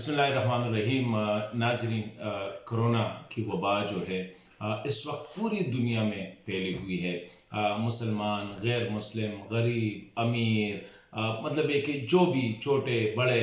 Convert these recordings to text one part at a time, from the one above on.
बिस्मिल्लाहिर्रहमानिर्रहीम। नाज़रीन, कोरोना की वबा जो है इस वक्त पूरी दुनिया में फैली हुई है। मुसलमान, गैर मुस्लिम, गरीब, अमीर, मतलब है कि जो भी छोटे बड़े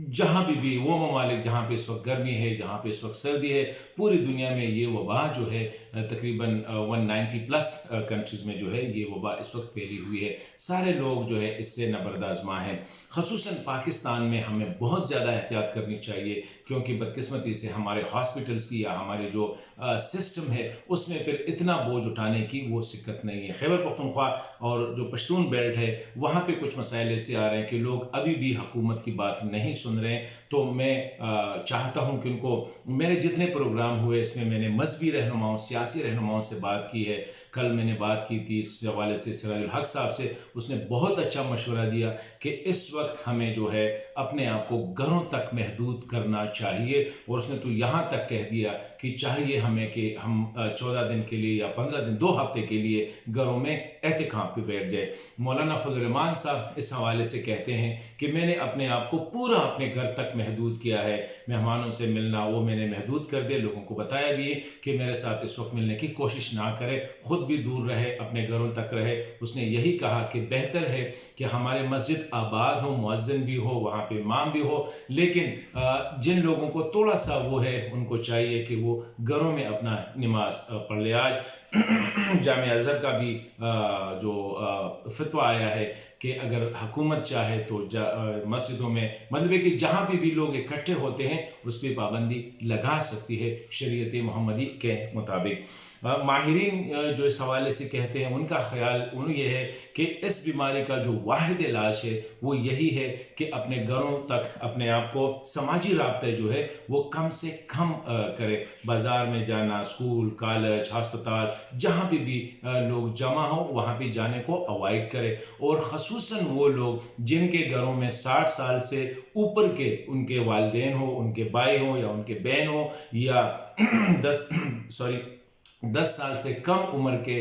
जहाँ भी वो ममालिक जहाँ पे इस वक्त गर्मी है, जहाँ पे इस वक्त सर्दी है, पूरी दुनिया में ये वबा जो है तकरीबन 190 प्लस कंट्रीज़ में जो है ये वबा इस वक्त फैली हुई है। सारे लोग जो है इससे नबरदाज़मा हैं। ख़ुसूसन पाकिस्तान में हमें बहुत ज़्यादा एहतियात करनी चाहिए, क्योंकि बदकिस्मती से हमारे हॉस्पिटल्स की या हमारे जो सिस्टम है उसमें फिर इतना बोझ उठाने की वो सिक्कत नहीं है। खैबर पख्तूनख्वा और जो पश्तून बेल्ट है वहाँ पे कुछ मसाइल ऐसे आ रहे हैं कि लोग अभी भी हुकूमत की बात नहीं सुन रहे हैं। तो मैं चाहता हूँ कि उनको, मेरे जितने प्रोग्राम हुए इसमें मैंने मजहबी रहनुमाओं, सियासी रहनुमाओं से बात की है। कल मैंने बात की थी इस हवाले से सिराजुल हक साहब से, उसने बहुत अच्छा मशवरा दिया कि इस वक्त हमें जो है अपने आप को घरों तक महदूद करना चाहिए। और उसने तो यहाँ तक कह दिया कि चाहिए हमें कि हम 14 दिन के लिए या 15 दिन, 2 हफ्ते के लिए घरों में एहतिकाफ पे बैठ जाए। मौलाना फजल रहमान साहब इस हवाले से कहते हैं कि मैंने अपने आप को पूरा अपने घर तक महदूद किया है। मेहमानों से मिलना वो मैंने महदूद कर दिया। लोगों को बताया भी कि मेरे साथ इस वक्त मिलने की कोशिश ना करे, खुद भी दूर रहे, अपने घरों तक रहे। उसने यही कहा कि बेहतर है कि हमारे मस्जिद आबाद हो, मुअज्जिन भी हो, वहाँ पे इमाम भी हो, लेकिन जिन लोगों को थोड़ा सा वो है उनको चाहिए कि वो घरों में अपना नमाज पढ़ ले। आज जामिया अज़हर का भी जो फतवा आया है कि अगर हुकूमत चाहे तो मस्जिदों में, मतलब है कि जहाँ भी लोग इकट्ठे होते हैं उस पर पाबंदी लगा सकती है शरीयत मोहम्मदी के मुताबिक। माहिरीन जो इस हवाले से कहते हैं उनका ख्याल ये है कि इस बीमारी का जो वाहिद इलाज है वो यही है कि अपने घरों तक अपने आप को समाजी राब्ते जो है वो कम से कम करे। बाज़ार में जाना, स्कूल, कॉलेज, हस्पताल, जहाँ भी लोग जमा हो वहाँ पे जाने को अवॉइड करे। और ख़ुसूसन वो लोग जिनके घरों में 60 साल से ऊपर के उनके वालिदैन हो, उनके भाई हो या उनके बहन हो, या 10 साल से कम उम्र के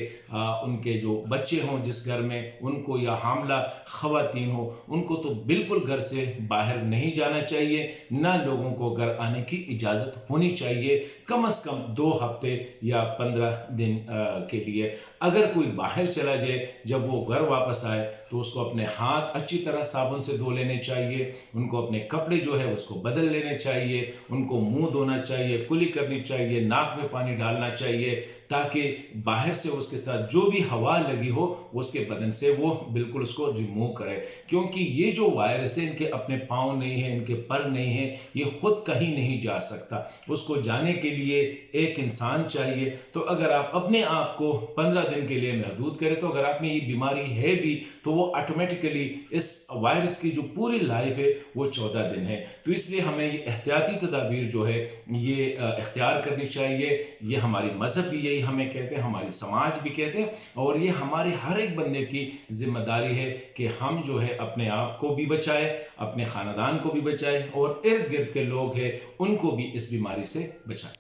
उनके जो बच्चे हों जिस घर में उनको, या हामला ख़वातीन हो, उनको तो बिल्कुल घर से बाहर नहीं जाना चाहिए, ना लोगों को घर आने की इजाज़त होनी चाहिए, कम से कम 2 हफ्ते या 15 दिन के लिए। अगर कोई बाहर चला जाए, जब वो घर वापस आए तो उसको अपने हाथ अच्छी तरह साबुन से धो लेने चाहिए, उनको अपने कपड़े जो है उसको बदल लेने चाहिए, उनको मुंह धोना चाहिए, कुली करनी चाहिए, नाक में पानी डालना चाहिए, ताकि बाहर से उसके साथ जो भी हवा लगी हो उसके बदन से वो बिल्कुल उसको रिमूव करे। क्योंकि ये जो वायरस है इनके अपने पाँव नहीं है, इनके पर नहीं है, ये खुद कहीं नहीं जा सकता। उसको जाने के लिए एक इंसान चाहिए। तो अगर आप अपने आप को 15 दिन के लिए महदूद करें, तो अगर आप में ये बीमारी है भी तो वो ऑटोमेटिकली इस वायरस की जो पूरी लाइफ है वो 14 दिन है। तो इसलिए हमें ये एहतियाती तदाबीर जो है ये इख्तियार करनी चाहिए। ये हमारी मजहब भी यही हमें कहते हैं, हमारी समाज भी कहते हैं, और ये हमारे हर एक बंदे की जिम्मेदारी है कि हम जो है अपने आप को भी बचाए, अपने खानदान को भी बचाए, और इर्द गिर्द के लोग हैं उनको भी इस बीमारी से बचाए।